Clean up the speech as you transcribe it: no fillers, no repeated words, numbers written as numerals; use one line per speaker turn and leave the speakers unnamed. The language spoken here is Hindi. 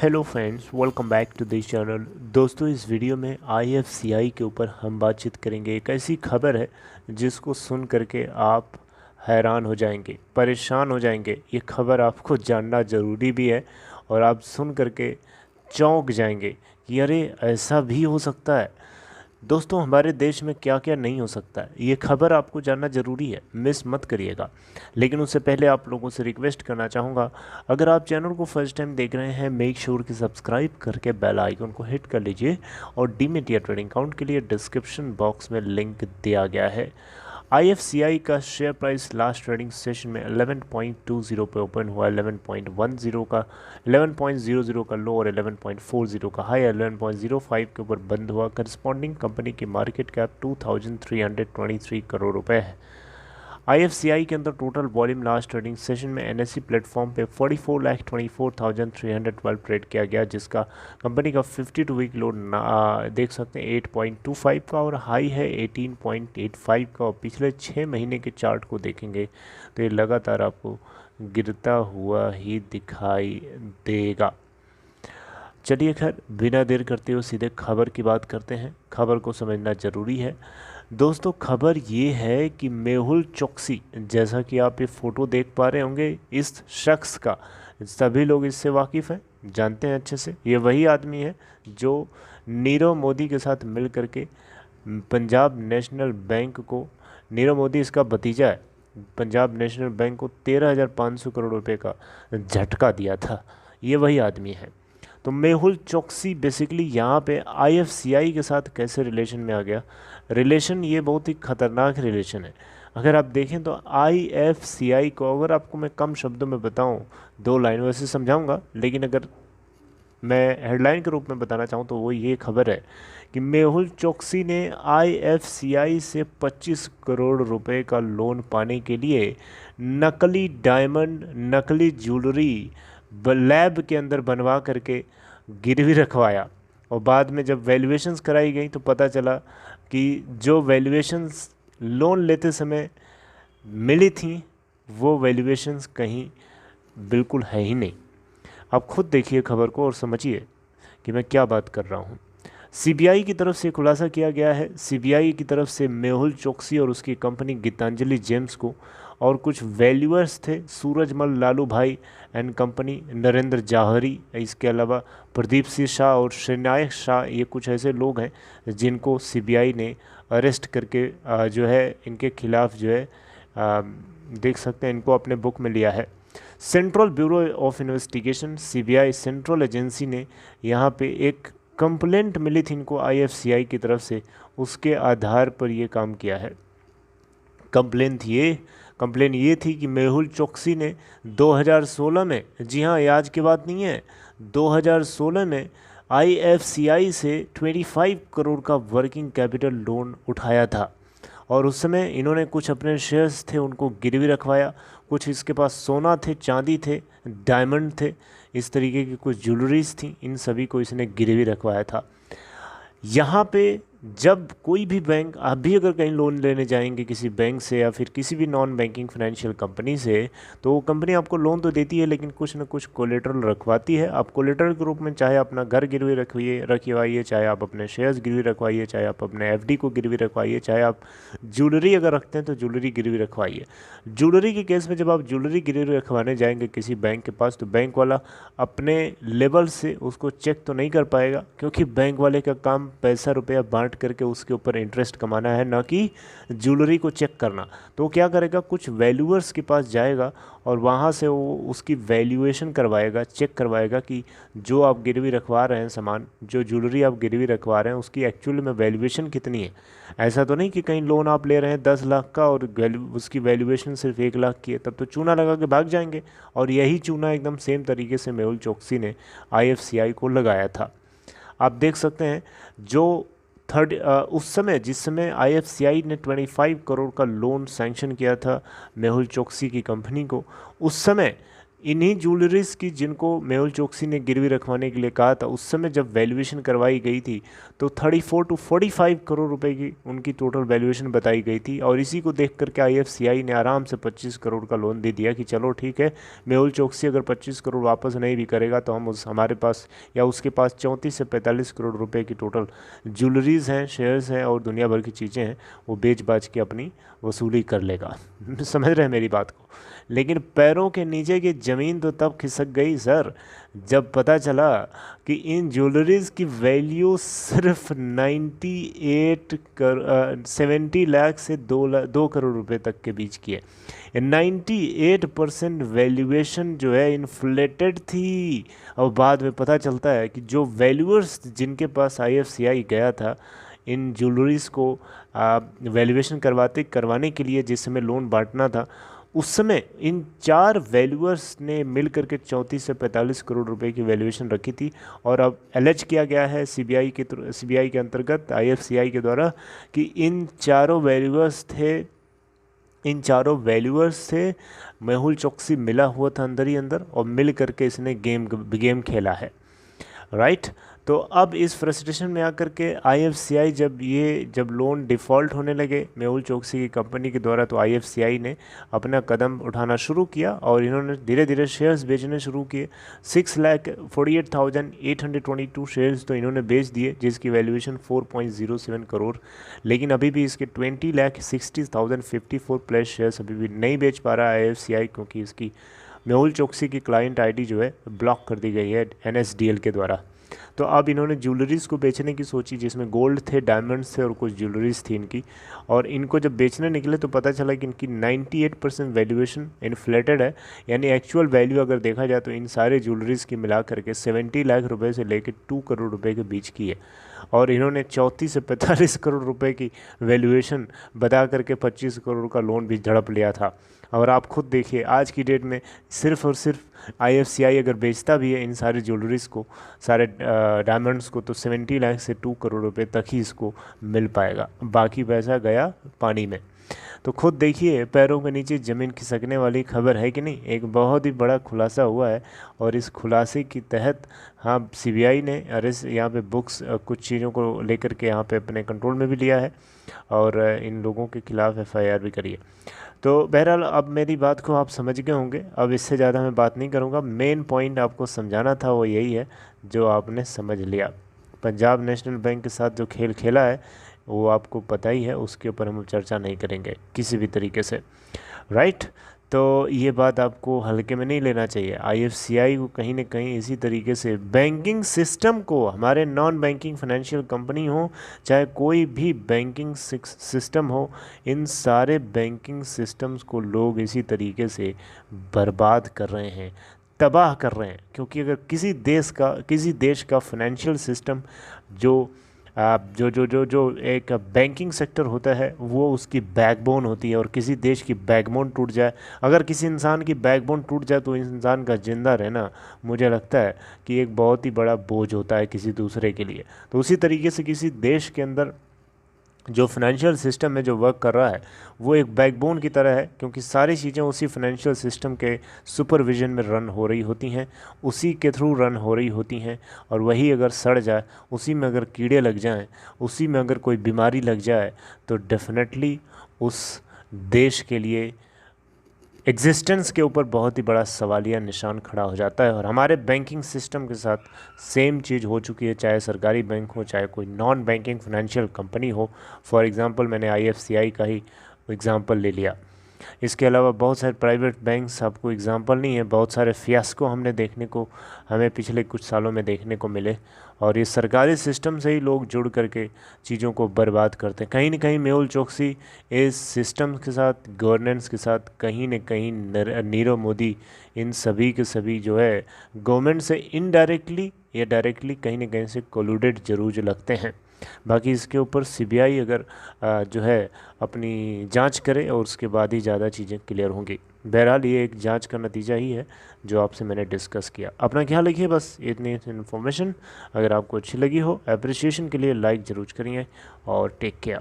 Hello friends, welcome back to this channel. दोस्तों, इस वीडियो में आईएफसीआई के ऊपर हम बातचीत करेंगे। एक ऐसी खबर है जिसको सुन करके आप हैरान हो जाएंगे, परेशान हो जाएंगे। ये खबर आपको जानना ज़रूरी भी है और आप सुन करके चौंक जाएंगे कि अरे ऐसा भी हो सकता है। दोस्तों, हमारे देश में क्या क्या नहीं हो सकता है, ये खबर आपको जानना ज़रूरी है, मिस मत करिएगा। लेकिन उससे पहले आप लोगों से रिक्वेस्ट करना चाहूँगा, अगर आप चैनल को फर्स्ट टाइम देख रहे हैं, मेक श्योर कि सब्सक्राइब करके बेल आइकन को हिट कर लीजिए। और डीमेट या ट्रेडिंग अकाउंट के लिए डिस्क्रिप्शन बॉक्स में लिंक दिया गया है। आईएफसीआई का share price last trading session में 11.20 पे ओपन हुआ। 11.10 का 11.00 का लो और 11.40 का हाई 11.05 के ऊपर बंद हुआ। करस्पॉन्डिंग कंपनी की मार्केट कैप 2323 करोड़ रुपए है। आईएफसीआई के अंदर total volume last trading session में एनएससी प्लेटफॉर्म पे 44,24,312 ट्रेड किया गया, जिसका कंपनी का 52 वीक लो देख सकते हैं 8.25 का और हाई है 18.85 का। और पिछले 6 महीने के चार्ट को देखेंगे तो ये लगातार आपको गिरता हुआ ही दिखाई देगा। चलिए खैर, बिना देर करते हुए सीधे खबर की बात करते हैं। खबर को समझना ज़रूरी है। दोस्तों, खबर ये है कि मेहुल चोकसी, जैसा कि आप ये फ़ोटो देख पा रहे होंगे, इस शख्स का सभी लोग इससे वाकिफ़ हैं, जानते हैं अच्छे से। ये वही आदमी है जो नीरव मोदी के साथ मिल करके पंजाब नेशनल बैंक को, नीरव मोदी इसका भतीजा है, पंजाब नेशनल बैंक को 13,500 करोड़ रुपए का झटका दिया था। ये वही आदमी है। तो मेहुल चोकसी बेसिकली यहाँ पे आईएफसीआई के साथ कैसे रिलेशन में आ गया। रिलेशन ये बहुत ही ख़तरनाक रिलेशन है। अगर आप देखें तो आईएफसीआई को, अगर आपको मैं कम शब्दों में बताऊं, 2 लाइन वैसे समझाऊंगा, लेकिन अगर मैं हेडलाइन के रूप में बताना चाहूँ तो वो ये खबर है कि मेहुल चोकसी ने आईएफसीआई से 25 करोड़ रुपए का लोन पाने के लिए नकली डायमंड, नकली ज्वेलरी लैब के अंदर बनवा करके गिरवी रखवाया। और बाद में जब वैल्यूएशंस कराई गई तो पता चला कि जो वैल्यूएशंस लोन लेते समय मिली थी, वो वैल्यूएशंस कहीं बिल्कुल है ही नहीं। आप खुद देखिए खबर को और समझिए कि मैं क्या बात कर रहा हूँ। सीबीआई की तरफ से खुलासा किया गया है। सीबीआई की तरफ से मेहुल चोकसी और उसकी कंपनी गीतांजलि जेम्स को और कुछ वैल्यूअर्स थे, सूरजमल लालू भाई एंड कंपनी, नरेंद्र जाहरी, इसके अलावा प्रदीप सिंह शाह और श्रीनायक शाह, ये कुछ ऐसे लोग हैं जिनको सीबीआई ने अरेस्ट करके जो है इनके खिलाफ जो है देख सकते हैं, इनको अपने बुक में लिया है। Central bureau of investigation, CBI central agency ने यहाँ पे एक कंप्लेंट मिली थी इनको आईएफसीआई की तरफ से, उसके आधार पर ये काम किया है। कंप्लेन ये थी कि मेहुल चोकसी ने 2016 में, जी हाँ, ये आज की बात नहीं है, 2016 में आईएफसीआई से 25 करोड़ का वर्किंग कैपिटल लोन उठाया था। और उस समय इन्होंने कुछ अपने शेयर्स थे उनको गिरवी रखवाया, कुछ इसके पास सोना थे, चांदी थे, डायमंड थे, इस तरीके की कुछ ज्वेलरीज थी, इन सभी को इसने गिरवी रखवाया था। यहाँ पे जब कोई भी बैंक, आप भी अगर कहीं लोन लेने जाएंगे किसी बैंक से या फिर किसी भी नॉन बैंकिंग फाइनेंशियल कंपनी से, तो वो कंपनी आपको लोन तो देती है लेकिन कुछ ना कुछ कोलेटरल रखवाती है। आप कोलेटरल के रूप में चाहे अपना घर गिरवी रखवाइए, चाहे आप अपने शेयर्स गिरवी रखवाइए, चाहे आप अपने एफडी को गिरवी रखवाइए, चाहे आप ज्वेलरी अगर रखते हैं तो ज्वेलरी गिरवी रखवाइए। ज्वेलरी के केस में जब आप ज्वेलरी गिरवी रखवाने जाएंगे किसी बैंक के पास, तो बैंक वाला अपने लेवल से उसको चेक तो नहीं कर पाएगा, क्योंकि बैंक वाले का काम पैसा रुपया बांट करके उसके ऊपर इंटरेस्ट कमाना है, ना कि ज्वेलरी को चेक करना। तो वो क्या करेगा, कुछ वैल्यूअर्स के पास जाएगा और वहाँ से वो उसकी वैल्यूएशन करवाएगा, चेक करवाएगा कि जो आप गिरवी रखवा रहे हैं सामान, जो ज्वेलरी आप गिरवी रखवा रहे हैं, उसकी एक्चुअल में वैल्यूएशन कितनी है। ऐसा तो नहीं कि कहीं लोन आप ले रहे हैं 10 लाख का और उसकी वैल्यूएशन सिर्फ 1 लाख की है, तब तो चूना लगा के भाग जाएंगे। और यही चूना एकदम सेम तरीके से मेहुल चोकसी ने आईएफसीआई को लगाया था। आप देख सकते हैं जो उस समय, जिस समय आईएफसीआई ने 25 करोड़ का लोन सैंक्शन किया था मेहुल चोकसी की कंपनी को, उस समय इन्हीं ज्वेलरीज की जिनको मेहुल चोकसी ने गिरवी रखवाने के लिए कहा था, उस समय जब वैल्यूएशन करवाई गई थी तो 34 टू 45 करोड़ रुपए की उनकी टोटल वैल्यूएशन बताई गई थी। और इसी को देख करके आईएफसीआई ने आराम से 25 करोड़ का लोन दे दिया कि चलो ठीक है, मेहुल चोकसी अगर 25 करोड़ वापस नहीं भी करेगा तो हम हमारे पास या उसके पास 34 से 45 करोड़ रुपए की टोटल ज्वेलरीज हैं, शेयर्स हैं और दुनिया भर की चीज़ें हैं, वो बेच बाच के अपनी वसूली कर लेगा। समझ रहे हैं मेरी बात को। लेकिन पैरों के नीचे की ज़मीन तो तब खिसक गई सर, जब पता चला कि इन ज्वेलरीज की वैल्यू सिर्फ 70 लाख से 2 करोड़ रुपए तक के बीच की है। 98% वैल्यूएशन जो है इन्फ्लेटेड थी। और बाद में पता चलता है कि जो वैल्यूअर्स जिनके पास आईएफसीआई गया था इन ज्वेलरीज को वैल्यूएशन करवाने के लिए, जिस समय लोन बांटना था, उस समय इन 4 वैल्यूअर्स ने मिल करके 34 से 45 करोड़ रुपए की वैल्यूएशन रखी थी। और अब एलेज किया गया है सीबीआई के अंतर्गत आईएफसीआई के द्वारा कि इन चारों वैल्यूअर्स से मेहुल चोकसी मिला हुआ था अंदर ही अंदर, और मिल करके इसने गेम खेला है, राइट। तो अब इस फ्रस्ट्रेशन में आकर के आईएफसीआई जब लोन डिफ़ॉल्ट होने लगे मेहुल चोकसी की कंपनी के द्वारा, तो आईएफसीआई ने अपना कदम उठाना शुरू किया और इन्होंने धीरे धीरे शेयर्स बेचने शुरू किए। 6,48,822 शेयर्स तो इन्होंने बेच दिए, जिसकी वैल्यूएशन 4.07 करोड़। लेकिन अभी भी इसके 20,60,054 प्लस शेयर्स अभी भी नहीं बेच पा रहा है आईएफसीआई, क्योंकि इसकी मेहुल चोकसी की क्लाइंट आईडी जो है ब्लॉक कर दी गई है एनएसडीएल के द्वारा। तो अब इन्होंने ज्वेलरीज को बेचने की सोची, जिसमें गोल्ड थे, डायमंड्स थे और कुछ ज्वेलरीज थी इनकी। और इनको जब बेचने निकले तो पता चला कि इनकी 98% वैल्यूएशन इन्फ्लेटेड है। यानी एक्चुअल वैल्यू अगर देखा जाए तो इन सारे ज्वेलरीज की मिला करके 70 लाख रुपए से लेकर 2 करोड़ रुपए के बीच की है। और इन्होंने 34 से 45 करोड़ रुपए की वैल्यूएशन बता करके 25 करोड़ का लोन भी झड़प लिया था। और आप खुद देखिए आज की डेट में सिर्फ और सिर्फ आईएफसीआई अगर बेचता भी है इन सारे ज्वेलरीज को, सारे डायमंड्स को, तो 70 लाख से 2 करोड़ रुपए तक ही इसको मिल पाएगा, बाकी पैसा गया पानी में। तो खुद देखिए पैरों के नीचे ज़मीन खिसकने वाली खबर है कि नहीं। एक बहुत ही बड़ा खुलासा हुआ है और इस खुलासे के तहत हाँ सीबीआई ने अरेस्ट यहाँ पे बुक्स कुछ चीज़ों को लेकर के यहाँ पे अपने कंट्रोल में भी लिया है और इन लोगों के खिलाफ़ एफआईआर भी करी है। तो बहरहाल अब मेरी बात को आप समझ गए होंगे, अब इससे ज़्यादा मैं बात नहीं करूँगा। मेन पॉइंट आपको समझाना था वो यही है जो आपने समझ लिया। पंजाब नेशनल बैंक के साथ जो खेल खेला है वो आपको पता ही है, उसके ऊपर हम चर्चा नहीं करेंगे किसी भी तरीके से, राइट। तो ये बात आपको हल्के में नहीं लेना चाहिए। आईएफसीआई को कहीं ना कहीं इसी तरीके से बैंकिंग सिस्टम को, हमारे नॉन बैंकिंग फाइनेंशियल कंपनी हो चाहे कोई भी बैंकिंग सिस्टम हो, इन सारे बैंकिंग सिस्टम्स को लोग इसी तरीके से बर्बाद कर रहे हैं, तबाह कर रहे हैं। क्योंकि अगर किसी देश का फाइनेंशियल सिस्टम जो एक बैंकिंग सेक्टर होता है वो उसकी बैकबोन होती है, और किसी देश की बैकबोन टूट जाए, अगर किसी इंसान की बैकबोन टूट जाए तो इंसान का जिंदा रहना मुझे लगता है कि एक बहुत ही बड़ा बोझ होता है किसी दूसरे के लिए। तो उसी तरीके से किसी देश के अंदर जो फाइनेंशियल सिस्टम है जो वर्क कर रहा है वो एक बैकबोन की तरह है, क्योंकि सारी चीज़ें उसी फाइनेंशियल सिस्टम के सुपरविजन में रन हो रही होती हैं, उसी के थ्रू रन हो रही होती हैं। और वही अगर सड़ जाए, उसी में अगर कीड़े लग जाएं, उसी में अगर कोई बीमारी लग जाए तो डेफिनेटली उस देश के लिए एग्जिस्टेंस के ऊपर बहुत ही बड़ा सवालिया निशान खड़ा हो जाता है। और हमारे बैंकिंग सिस्टम के साथ सेम चीज़ हो चुकी है, चाहे सरकारी बैंक हो चाहे कोई नॉन बैंकिंग फाइनेंशियल कंपनी हो। फॉर एग्जांपल मैंने आईएफसीआई का ही एग्जांपल ले लिया। इसके अलावा बहुत सारे प्राइवेट बैंक्स आपको एग्जांपल नहीं है, बहुत सारे फियास्को हमें पिछले कुछ सालों में देखने को मिले। और ये सरकारी सिस्टम से ही लोग जुड़ करके चीज़ों को बर्बाद करते हैं। कहीं ना कहीं मेहुल चोकसी इस सिस्टम के साथ, गवर्नेंस के साथ कहीं ना कहीं नीरव मोदी इन सभी के सभी जो है गवर्नमेंट से इनडायरेक्टली या डायरेक्टली कहीं ना कहीं से कोलूडेड जरूर लगते हैं। बाकी इसके ऊपर सीबीआई अगर जो है अपनी जांच करे और उसके बाद ही ज़्यादा चीज़ें क्लियर होंगी। बहरहाल ये एक जांच का नतीजा ही है जो आपसे मैंने डिस्कस किया। अपना ख्याल रखिए, बस इतनी इन्फॉर्मेशन अगर आपको अच्छी लगी हो, अप्रिसिएशन के लिए लाइक ज़रूर करिए और टेक केयर।